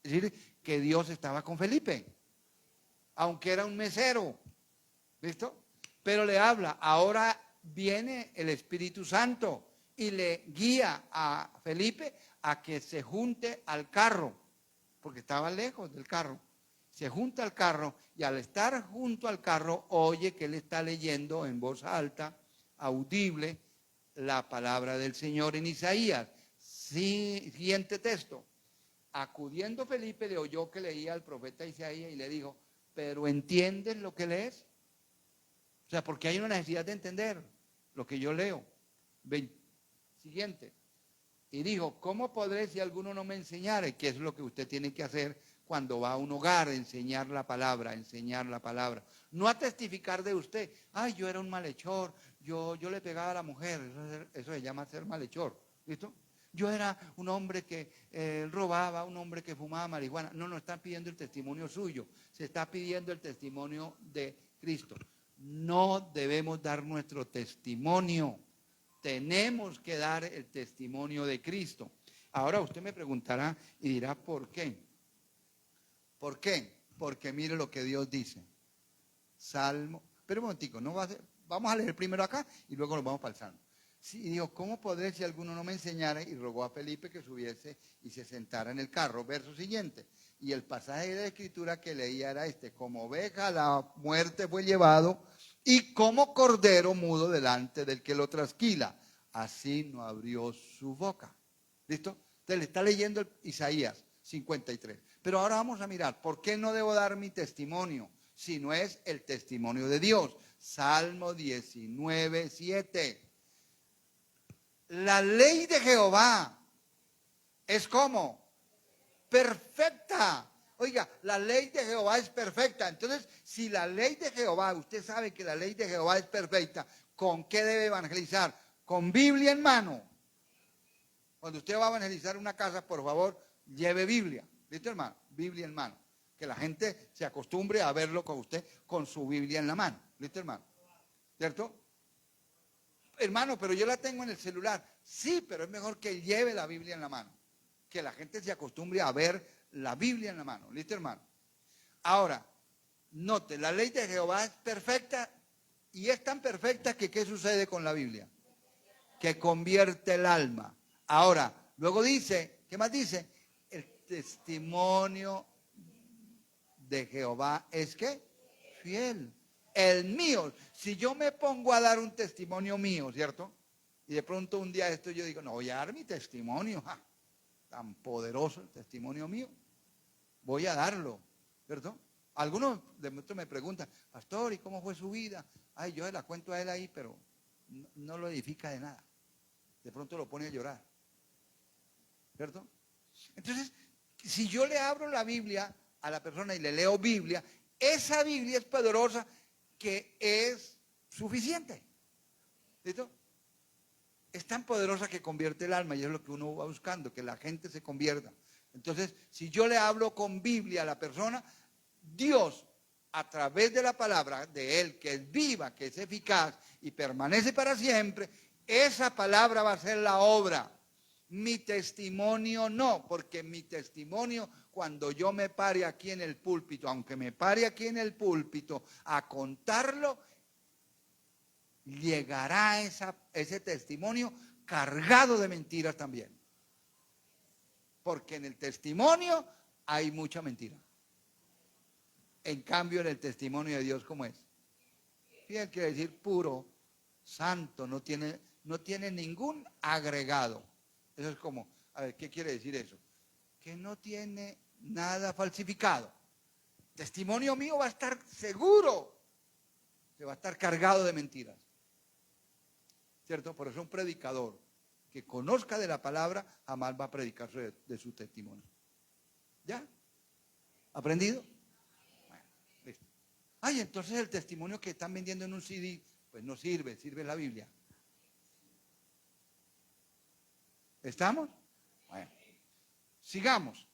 Es decir, que Dios estaba con Felipe, aunque era un mesero. ¿Listo? Pero le habla. Ahora viene el Espíritu Santo y le guía a Felipe a que se junte al carro, porque estaba lejos del carro. Se junta al carro y al estar junto al carro oye que él está leyendo en voz alta, audible, la palabra del Señor en Isaías. Siguiente texto. Acudiendo Felipe le oyó que leía al profeta Isaías y le dijo, ¿pero entiendes lo que lees? O sea, porque hay una necesidad de entender lo que yo leo. Siguiente. Y dijo, ¿cómo podré si alguno no me enseñare? ¿Qué es lo que usted tiene que hacer cuando va a un hogar? Enseñar la palabra, enseñar la palabra. No a testificar de usted. Ay, yo era un malhechor, yo le pegaba a la mujer. Eso se llama ser malhechor. ¿Listo? Yo era un hombre que robaba, un hombre que fumaba marihuana. No está pidiendo el testimonio suyo. Se está pidiendo el testimonio de Cristo. No debemos dar nuestro testimonio. Tenemos que dar el testimonio de Cristo. Ahora usted me preguntará y dirá, ¿por qué? ¿Por qué? Porque mire lo que Dios dice. Salmo, pero un momentico, vamos a leer primero acá y luego nos vamos para el Salmo. Sí, y dijo, ¿cómo podré si alguno no me enseñara? Y rogó a Felipe que subiese y se sentara en el carro. Verso siguiente. Y el pasaje de la Escritura que leía era este: como oveja a la muerte fue llevado, y como cordero mudo delante del que lo trasquila, así no abrió su boca. ¿Listo? Entonces le está leyendo Isaías 53. Pero ahora vamos a mirar, ¿por qué no debo dar mi testimonio? Si no es el testimonio de Dios. Salmo 19:7. La ley de Jehová es como perfecta. Oiga, la ley de Jehová es perfecta. Entonces, si la ley de Jehová, usted sabe que la ley de Jehová es perfecta, ¿con qué debe evangelizar? Con Biblia en mano. Cuando usted va a evangelizar una casa, por favor, lleve Biblia. ¿Listo, hermano? Biblia en mano. Que la gente se acostumbre a verlo con usted con su Biblia en la mano. ¿Listo, hermano? ¿Cierto? Hermano, pero yo la tengo en el celular. Sí, pero es mejor que lleve la Biblia en la mano. Que la gente se acostumbre a ver la Biblia en la mano. ¿Listo, hermano? Ahora, note, la ley de Jehová es perfecta y es tan perfecta que ¿qué sucede con la Biblia? Que convierte el alma. Ahora, luego dice, ¿qué más dice? El testimonio de Jehová es ¿qué? Fiel. El mío, si yo me pongo a dar un testimonio mío, ¿cierto? Y de pronto un día esto yo digo, no, voy a dar mi testimonio, ¡ja! Tan poderoso el testimonio mío, voy a darlo, ¿cierto? Algunos de nosotros me preguntan, pastor, ¿y cómo fue su vida? Ay, yo se la cuento a él ahí, pero no lo edifica de nada. de pronto lo pone a llorar. ¿Cierto? Entonces, si yo le abro la Biblia a la persona y le leo Biblia, esa Biblia es poderosa, que es suficiente. ¿Listo? Es tan poderosa que convierte el alma, y es lo que uno va buscando, que la gente se convierta. Entonces, si yo le hablo con Biblia a la persona, Dios, a través de la palabra de Él, que es viva, que es eficaz y permanece para siempre, esa palabra va a ser la obra. Mi testimonio no, porque mi testimonio, cuando yo me pare aquí en el púlpito, aunque me pare aquí en el púlpito a contarlo, llegará ese testimonio cargado de mentiras también. Porque en el testimonio hay mucha mentira. En cambio, en el testimonio de Dios, ¿cómo es? Fiel quiere decir puro, santo, no tiene ningún agregado. Eso es como, a ver, ¿qué quiere decir eso? Que no tiene nada falsificado. Testimonio mío va a estar seguro que va a estar cargado de mentiras. ¿Cierto? Por eso un predicador que conozca de la palabra jamás va a predicar de su testimonio. ¿Ya? ¿Aprendido? Bueno, listo. Ay, entonces el testimonio que están vendiendo en un CD, pues no sirve, sirve la Biblia. ¿Estamos? Bueno, sigamos.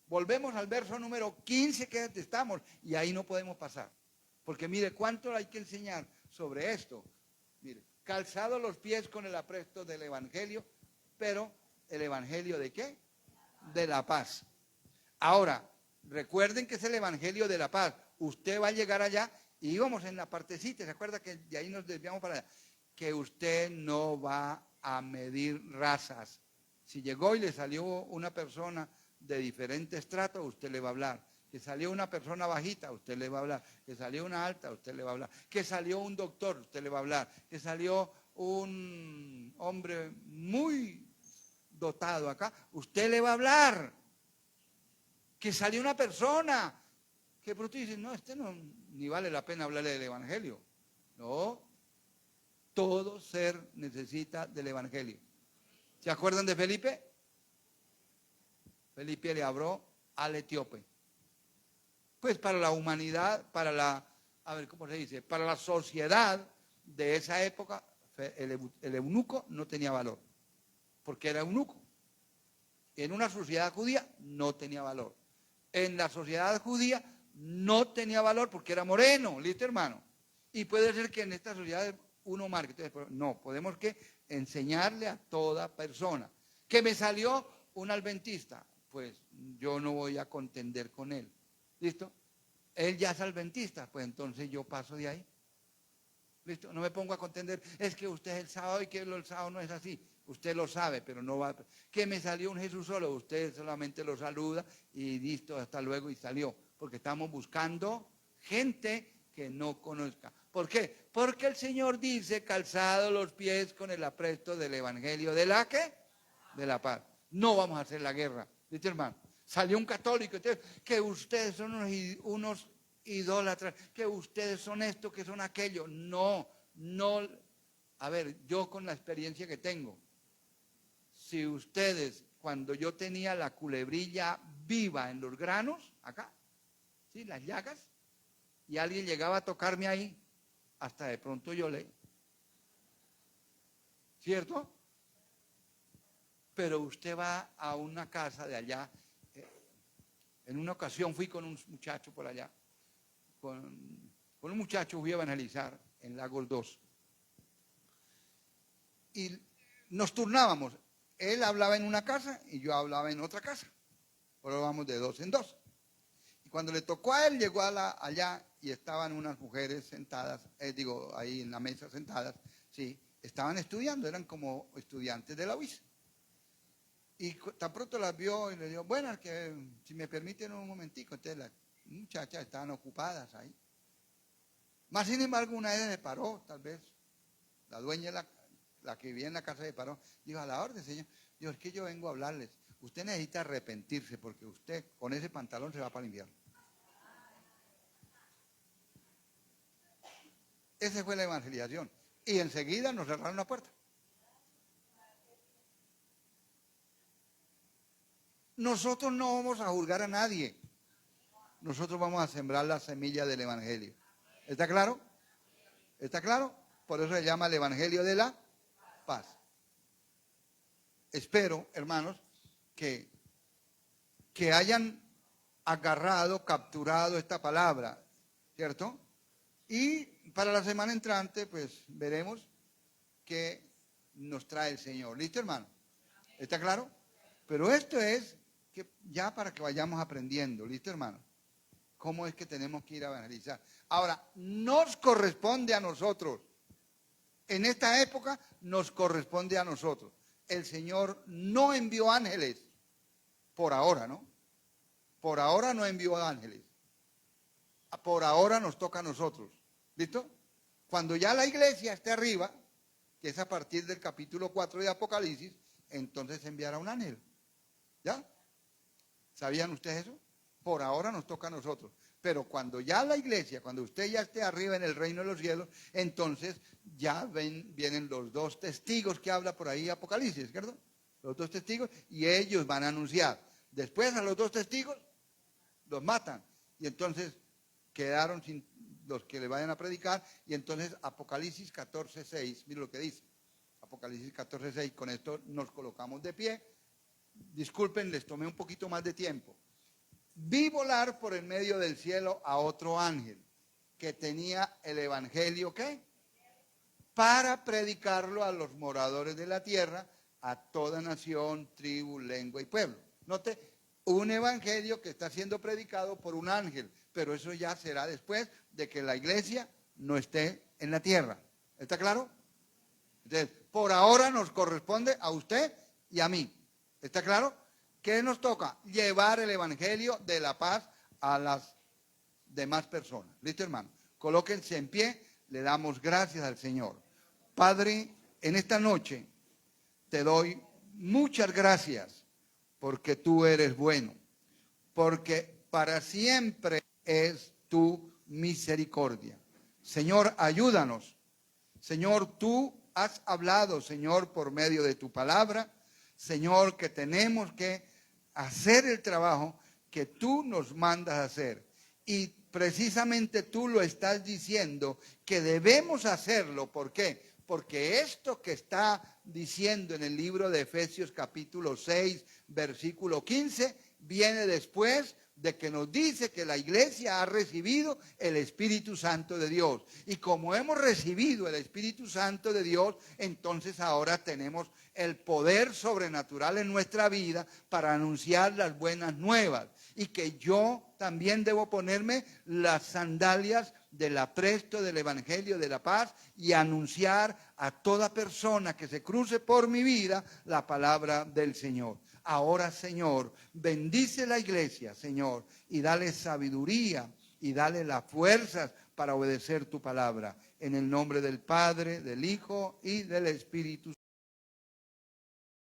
Volvemos al verso número 15 que estamos, y ahí no podemos pasar. Porque mire, ¿cuánto hay que enseñar sobre esto? Mire, calzado los pies con el apresto del evangelio, pero ¿el evangelio de qué? De la paz. Ahora, recuerden que es el evangelio de la paz. Usted va a llegar allá, y íbamos en la partecita, ¿se acuerda que de ahí nos desviamos para allá? Que usted no va a medir razas. Si llegó y le salió una persona de diferente estrato, usted le va a hablar. Que salió una persona bajita, usted le va a hablar. Que salió una alta, usted le va a hablar. Que salió un doctor, usted le va a hablar. Que salió un hombre muy dotado acá, usted le va a hablar. Que salió una persona que pronto dice, no, no, ni vale la pena hablarle del evangelio. No, todo ser necesita del evangelio. ¿Se acuerdan de Felipe? Felipe le habló al etíope. Pues para la humanidad, a ver, ¿cómo se dice? Para la sociedad de esa época, el eunuco no tenía valor, porque era eunuco. En una sociedad judía no tenía valor. En la sociedad judía no tenía valor porque era moreno, ¿listo, hermano? Y puede ser que en esta sociedad uno marque. Entonces, no, podemos que enseñarle a toda persona. Que me salió un adventista, pues yo no voy a contender con él. ¿Listo? Él ya es adventista, pues entonces yo paso de ahí. ¿Listo? No me pongo a contender, es que usted es el sábado y que el sábado no es así. Usted lo sabe, pero no va. Que me salió un Jesús solo, usted solamente lo saluda y listo, hasta luego y salió. Porque estamos buscando gente que no conozca. ¿Por qué? Porque el Señor dice, calzado los pies con el apresto del evangelio. ¿De la qué? De la paz. No vamos a hacer la guerra. ¿Viste, hermano? Salió un católico, que ustedes son unos idólatras, que ustedes son esto, que son aquello. No, no. A ver, yo con la experiencia que tengo, si ustedes, cuando yo tenía la culebrilla viva en los granos, acá, ¿sí? Las llagas, y alguien llegaba a tocarme ahí, hasta de pronto yo le. ¿Cierto? Pero usted va a una casa de allá. En una ocasión fui con un muchacho por allá, con un muchacho fui a evangelizar en Lagos 2. Y nos turnábamos. Él hablaba en una casa y yo hablaba en otra casa. Ahora vamos de 2 en 2. Y cuando le tocó a él, llegó allá y estaban unas mujeres sentadas, ahí en la mesa sentadas, sí, estaban estudiando, eran como estudiantes de la UIS. Y tan pronto las vio y le dijo, bueno, que si me permiten un momentico. Entonces las muchachas estaban ocupadas ahí. Más sin embargo, una de ellas se paró, tal vez, la dueña, la que vivía en la casa se paró, dijo, a la orden, señor. Dijo, es que yo vengo a hablarles. Usted necesita arrepentirse porque usted con ese pantalón se va para el infierno. Esa fue la evangelización. Y enseguida nos cerraron la puerta. nosotros no vamos a juzgar a nadie. Nosotros vamos a sembrar la semilla del Evangelio. ¿Está claro? ¿Está claro? Por eso se llama el Evangelio de la paz. Espero, hermanos, que hayan agarrado, capturado esta palabra, ¿cierto? Y para la semana entrante, pues veremos qué nos trae el Señor. ¿Listo, hermano? ¿Está claro? Pero esto es que ya para que vayamos aprendiendo, ¿listo, hermano? ¿Cómo es que tenemos que ir a evangelizar? Ahora, nos corresponde a nosotros. En esta época nos corresponde a nosotros. El Señor no envió ángeles, por ahora, ¿no? Por ahora no envió ángeles. Por ahora nos toca a nosotros. ¿Listo? Cuando ya la iglesia esté arriba, que es a partir del capítulo 4 de Apocalipsis, entonces enviará un ángel. ¿Ya? ¿Sabían ustedes eso? Por ahora nos toca a nosotros. Pero cuando ya la iglesia, cuando usted ya esté arriba en el reino de los cielos, entonces ya vienen los dos testigos que habla por ahí Apocalipsis, ¿cierto? Los dos testigos, y ellos van a anunciar. Después a los dos testigos los matan. Y entonces quedaron sin los que le vayan a predicar. Y entonces Apocalipsis 14:6, mire lo que dice. Apocalipsis 14:6, con esto nos colocamos de pie. Disculpen, les tomé un poquito más de tiempo. Vi volar por el medio del cielo a otro ángel que tenía el evangelio, ¿qué? Para predicarlo a los moradores de la tierra, a toda nación, tribu, lengua y pueblo. Note, un evangelio que está siendo predicado por un ángel, pero eso ya será después de que la iglesia no esté en la tierra. ¿Está claro? Entonces, por ahora nos corresponde a usted y a mí. ¿Está claro? ¿Qué nos toca? Llevar el evangelio de la paz a las demás personas. ¿Listo, hermano? Colóquense en pie, le damos gracias al Señor. Padre, en esta noche te doy muchas gracias porque tú eres bueno, porque para siempre es tu misericordia. Señor, ayúdanos. Señor, tú has hablado, Señor, por medio de tu palabra. Señor, que tenemos que hacer el trabajo que tú nos mandas a hacer. Y precisamente tú lo estás diciendo, que debemos hacerlo. ¿Por qué? Porque esto que está diciendo en el libro de Efesios capítulo 6, versículo 15, viene después de que nos dice que la iglesia ha recibido el Espíritu Santo de Dios. Y como hemos recibido el Espíritu Santo de Dios, entonces ahora tenemos el poder sobrenatural en nuestra vida para anunciar las buenas nuevas. Y que yo también debo ponerme las sandalias del apresto del Evangelio de la paz y anunciar a toda persona que se cruce por mi vida la palabra del Señor. Ahora, Señor, bendice la iglesia, Señor, y dale sabiduría y dale las fuerzas para obedecer tu palabra. En el nombre del Padre, del Hijo y del Espíritu